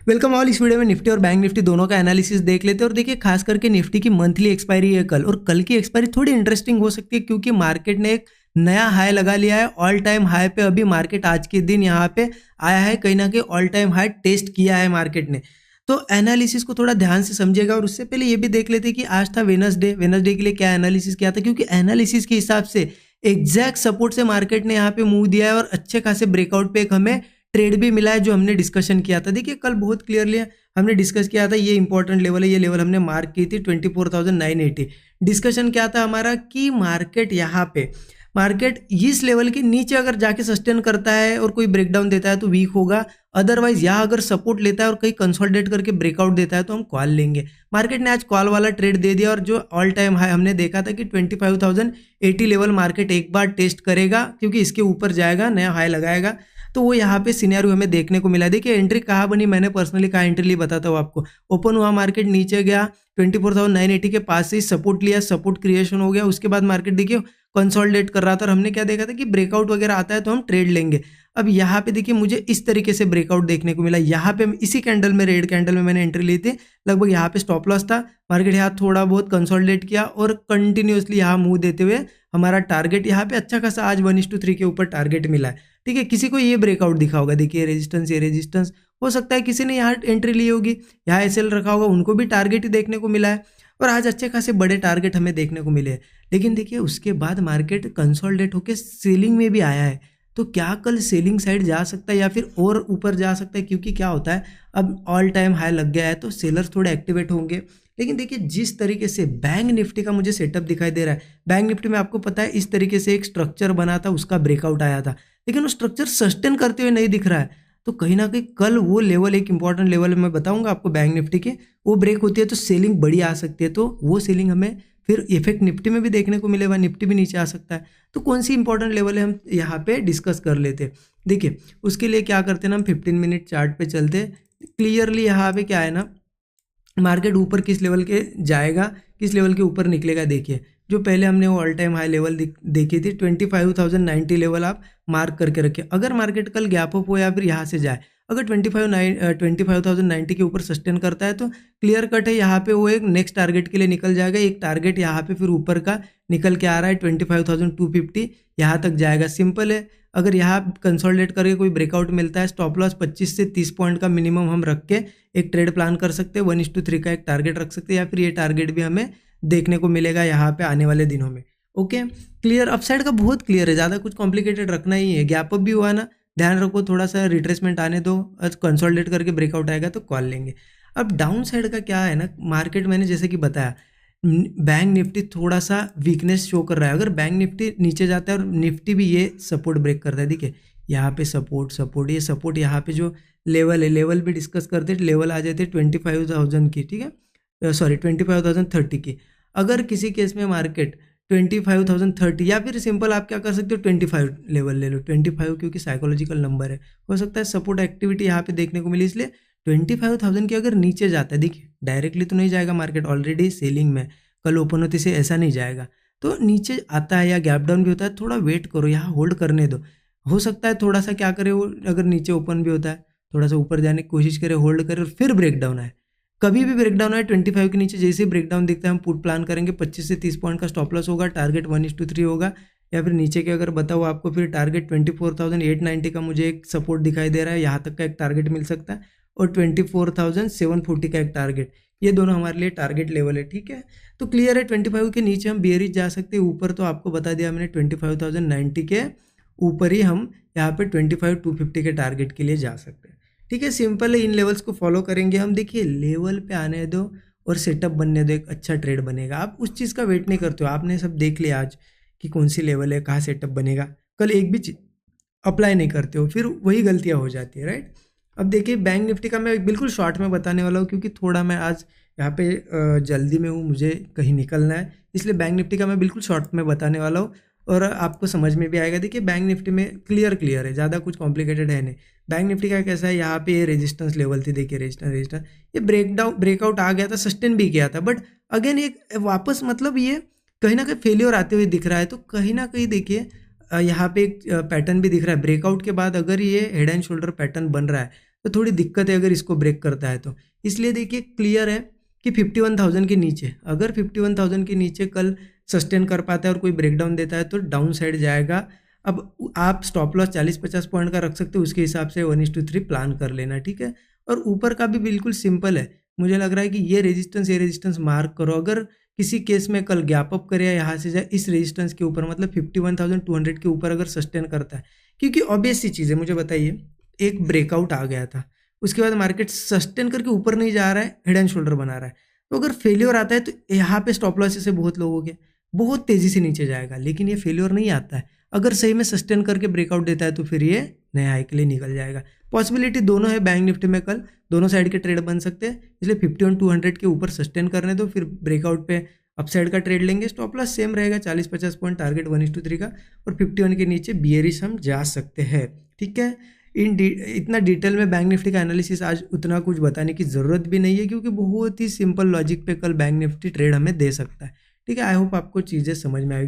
Welcome all. इस video में Nifty और बैंक निफ्टी दोनों का एनालिसिस देख लेते हैं। और देखिए, खास करके निफ्टी की मंथली एक्सपायरी है कल, और कल की एक्सपायरी थोड़ी इंटरेस्टिंग हो सकती है क्योंकि मार्केट ने एक नया हाई लगा लिया है। ऑल टाइम हाई पे अभी मार्केट आज के दिन यहाँ पे आया है, कहीं ना कहीं ऑल टाइम हाई टेस्ट किया है मार्केट ने। तो एनालिसिस को थोड़ा ध्यान से समझिएगा। और उससे पहले ये भी देख लेते हैं कि आज था वेनसडे के लिए क्या एनालिसिस किया था, क्योंकि एनालिसिस के हिसाब से एग्जैक्ट सपोर्ट से मार्केट ने यहाँ पे मूव दिया है और अच्छे खासे ब्रेकआउट पे एक हमें ट्रेड भी मिला है, जो हमने डिस्कशन किया था। देखिए, कल बहुत क्लियरली हमने डिस्कस किया था, ये इंपॉर्टेंट लेवल है, ये लेवल हमने मार्क की थी 24,980। डिस्कशन क्या था हमारा कि मार्केट यहाँ पे इस लेवल के नीचे अगर जाके सस्टेन करता है और कोई ब्रेकडाउन देता है तो वीक होगा। अदरवाइज यहाँ अगर सपोर्ट लेता है और कहीं कंसोलिडेट करके ब्रेकआउट देता है तो हम कॉल लेंगे। मार्केट ने आज कॉल वाला ट्रेड दे दिया, और जो ऑल टाइम हाई हमने देखा था कि 25,080 लेवल मार्केट एक बार टेस्ट करेगा, क्योंकि इसके ऊपर जाएगा, नया हाई लगाएगा। तो वो यहाँ पे सिनेरियो हमें देखने को मिला। देखिए, एंट्री कहाँ बनी, मैंने पर्सनली कहाँ एंट्री ली बताता हूँ आपको। ओपन हुआ, मार्केट नीचे गया, 24,980 के पास से सपोर्ट लिया, सपोर्ट क्रिएशन हो गया। उसके बाद मार्केट देखिए कंसोलिडेट कर रहा था, और हमने क्या देखा था कि ब्रेकआउट वगैरह आता है तो हम ट्रेड लेंगे। अब यहाँ पे देखिए मुझे इस तरीके से ब्रेकआउट देखने को मिला। यहाँ पे इसी कैंडल में, रेड कैंडल में मैंने एंट्री ली थी, लगभग यहाँ पे स्टॉप लॉस था। मार्केट यहाँ थोड़ा बहुत कंसोलिडेट किया और कंटिन्यूसली यहाँ मूव देते हुए हमारा टारगेट यहाँ पे अच्छा खासा आज 1:3 के ऊपर टारगेट मिला है। ठीक है, किसी को ये ब्रेकआउट दिखा होगा, देखिए रेजिस्टेंस, ये रेजिस्टेंस हो सकता है किसी ने यहाँ एंट्री ली होगी, यहाँ एसएल रखा होगा, उनको भी टारगेट ही देखने को मिला है। और आज अच्छे खासे बड़े टारगेट हमें देखने को मिले हैं। लेकिन देखिए, उसके बाद मार्केट कंसोलिडेट होकर सेलिंग में भी आया है। तो क्या कल सेलिंग साइड जा सकता है या फिर और ऊपर जा सकता है, क्योंकि क्या होता है, अब ऑल टाइम हाई लग गया है तो सेलर्स थोड़े एक्टिवेट होंगे। लेकिन देखिए, जिस तरीके से बैंक निफ्टी का मुझे सेटअप दिखाई दे रहा है, बैंक निफ्टी में आपको पता है इस तरीके से एक स्ट्रक्चर बना था, उसका ब्रेकआउट आया था, लेकिन वो स्ट्रक्चर सस्टेन करते हुए नहीं दिख रहा है। तो कहीं ना कहीं कल वो लेवल, एक इंपॉर्टेंट लेवल मैं बताऊंगा आपको बैंक निफ्टी के, वो ब्रेक होती है तो सेलिंग बड़ी आ सकती है। तो वो सेलिंग हमें फिर इफेक्ट निफ्टी में भी देखने को मिलेगा, निफ्टी भी नीचे आ सकता है। तो कौन सी इंपॉर्टेंट लेवल है हम यहाँ पे डिस्कस कर लेते हैं। देखिए, उसके लिए क्या करते हैं ना, हम 15 मिनट चार्ट पे चलते। क्लियरली यहाँ पे क्या है ना, मार्केट ऊपर किस लेवल के जाएगा, किस लेवल के ऊपर निकलेगा। देखिए, जो पहले हमने वो ऑल टाइम हाई लेवल देखी थी 25,090 लेवल आप मार्क करके रखिए। अगर मार्केट कल गैप अप हो या फिर यहाँ से जाए, अगर 25,090 के ऊपर सस्टेन करता है तो क्लियर कट है, यहाँ पे वो एक नेक्स्ट टारगेट के लिए निकल जाएगा। एक टारगेट यहाँ पे फिर ऊपर का निकल के आ रहा है 25,250, यहाँ तक जाएगा। सिंपल है, अगर यहाँ कंसोलिडेट करके कोई ब्रेकआउट मिलता है, स्टॉप लॉस 25 से 30 पॉइंट का मिनिमम हम रख के एक ट्रेड प्लान कर सकते हैं, 1:3 का एक टारगेट रख सकते हैं, या फिर ये टारगेट भी हमें देखने को मिलेगा यहाँ पे आने वाले दिनों में। ओके, क्लियर, अपसाइड का बहुत क्लियर है, ज़्यादा कुछ कॉम्प्लिकेटेड रखना ही है। गैप अप भी हुआ ना, ध्यान रखो, थोड़ा सा रिट्रेसमेंट आने दो, कंसोलिडेट करके ब्रेकआउट आएगा तो कॉल लेंगे। अब डाउन साइड का क्या है ना, मार्केट मैंने जैसे कि बताया, बैंक निफ्टी थोड़ा सा वीकनेस शो कर रहा है। अगर बैंक निफ्टी नीचे जाता है और निफ्टी भी ये सपोर्ट ब्रेक करता है, देखिए यहाँ पे सपोर्ट, ये सपोर्ट, यहाँ पे जो लेवल है, लेवल भी डिस्कस करते, लेवल आ जाते 25,000 की, ठीक है, सॉरी 25,030 की। अगर किसी केस में मार्केट 25,030, या फिर सिंपल आप क्या कर सकते हो, 25 लेवल ले लो, 25, क्योंकि साइकोलॉजिकल नंबर है, हो सकता है सपोर्ट एक्टिविटी यहाँ पे देखने को मिली, इसलिए 25,000 के अगर नीचे जाता है, देखिए डायरेक्टली तो नहीं जाएगा, मार्केट ऑलरेडी सेलिंग में, कल ओपन होते से ऐसा नहीं जाएगा। तो नीचे आता है या गैप डाउन भी होता है, थोड़ा वेट करो, यहाँ होल्ड करने दो। हो सकता है थोड़ा सा क्या करे वो, अगर नीचे ओपन भी होता है, थोड़ा सा ऊपर जाने की कोशिश करे, होल्ड करे और फिर ब्रेकडाउन आए। कभी भी ब्रेकडाउन आए 25 के नीचे, जैसे ही ब्रेकडाउन दिखता है हम पुट प्लान करेंगे, 25 से 30 पॉइंट का स्टॉप लॉस होगा, टारगेट 1:3 होगा। या फिर नीचे के अगर बताओ आपको, फिर टारगेट 24,890 का मुझे एक सपोर्ट दिखाई दे रहा है, यहाँ तक का एक टारगेट मिल सकता है, और 24,740 का एक टारगेट, ये दोनों हमारे लिए टारगेट लेवल है। ठीक है, तो क्लियर है, 25 के नीचे हम बेयरिश जा सकते हैं, ऊपर तो आपको बता दिया मैंने 25,090 के ऊपर ही हम यहाँ पे 25,250 के टारगेट के लिए जा सकते हैं। ठीक है, सिंपल है, इन लेवल्स को फॉलो करेंगे हम। देखिए, लेवल पे आने दो और सेटअप बनने दो, एक अच्छा ट्रेड बनेगा। आप उस चीज़ का वेट नहीं करते हो, आपने सब देख लिया आज कि कौन सी लेवल है, कहाँ सेटअप बनेगा, कल एक भी चीज अप्लाई नहीं करते हो, फिर वही गलतियाँ हो जाती है, राइट। अब देखिए, बैंक निफ्टी का मैं बिल्कुल शॉर्ट में बताने वाला हूँ, क्योंकि थोड़ा मैं आज यहाँ पे जल्दी में हूँ, मुझे कहीं निकलना है, इसलिए बैंक निफ्टी का मैं बिल्कुल शॉर्ट में बताने वाला हूँ और आपको समझ में भी आएगा। देखिए, बैंक निफ्टी में क्लियर है, ज़्यादा कुछ कॉम्प्लिकेटेड है नहीं। बैंक निफ्टी का कैसा है, यहाँ पे ये रेजिस्टेंस लेवल थी, देखिए रेजिस्टेंस, ये ब्रेकआउट आ गया था, सस्टेन भी किया था, बट अगेन ये वापस, मतलब ये कहीं ना कहीं फेलियर आते हुए दिख रहा है। तो कहीं ना कहीं देखिए, यहाँ पे एक पैटर्न भी दिख रहा है, ब्रेकआउट के बाद अगर ये हेड एंड शोल्डर पैटर्न बन रहा है तो थोड़ी दिक्कत है अगर इसको ब्रेक करता है तो। इसलिए देखिए क्लियर है कि 51,000 के नीचे, अगर 51,000 के नीचे कल सस्टेन कर पाता है और कोई ब्रेकडाउन देता है तो डाउन साइड जाएगा। अब आप स्टॉप लॉस 40-50 पॉइंट का रख सकते हो, उसके हिसाब से 1:3 प्लान कर लेना, ठीक है। और ऊपर का भी बिल्कुल सिंपल है, मुझे लग रहा है कि ये रेजिस्टेंस मार्क करो। अगर किसी केस में कल गैप अप करे या यहाँ से जाए इस रेजिस्टेंस के ऊपर, मतलब 51,200 के ऊपर अगर सस्टेन करता है, क्योंकि ऑब्वियस सी चीज़ है, मुझे बताइए एक ब्रेकआउट आ गया था, उसके बाद मार्केट सस्टेन करके ऊपर नहीं जा रहा है, हेड एंड शोल्डर बना रहा है, तो अगर फेलियर आता है तो यहाँ पे स्टॉप लॉस से बहुत लोगों के बहुत तेज़ी से नीचे जाएगा। लेकिन ये फेलियर नहीं आता है, अगर सही में सस्टेन करके ब्रेकआउट देता है तो फिर ये नए हाई के लिए निकल जाएगा। पॉसिबिलिटी दोनों है बैंक निफ्टी में, कल दोनों साइड के ट्रेड बन सकते हैं। इसलिए 51,200 के ऊपर सस्टेन करने दो, फिर ब्रेकआउट पे अपसाइड का ट्रेड लेंगे। स्टॉप लॉस सेम रहेगा 40-50 पॉइंट, टारगेट 1:3 का, और 51 के नीचे बियरिश हम जा सकते हैं, ठीक है। इतना डिटेल में बैंक निफ्टी का एनालिसिस आज उतना कुछ बताने की ज़रूरत भी नहीं है, क्योंकि बहुत ही सिंपल लॉजिक पे कल बैंक निफ्टी ट्रेड हमें दे सकता है, ठीक है। आई होप आपको चीज़ें समझ में आएगी।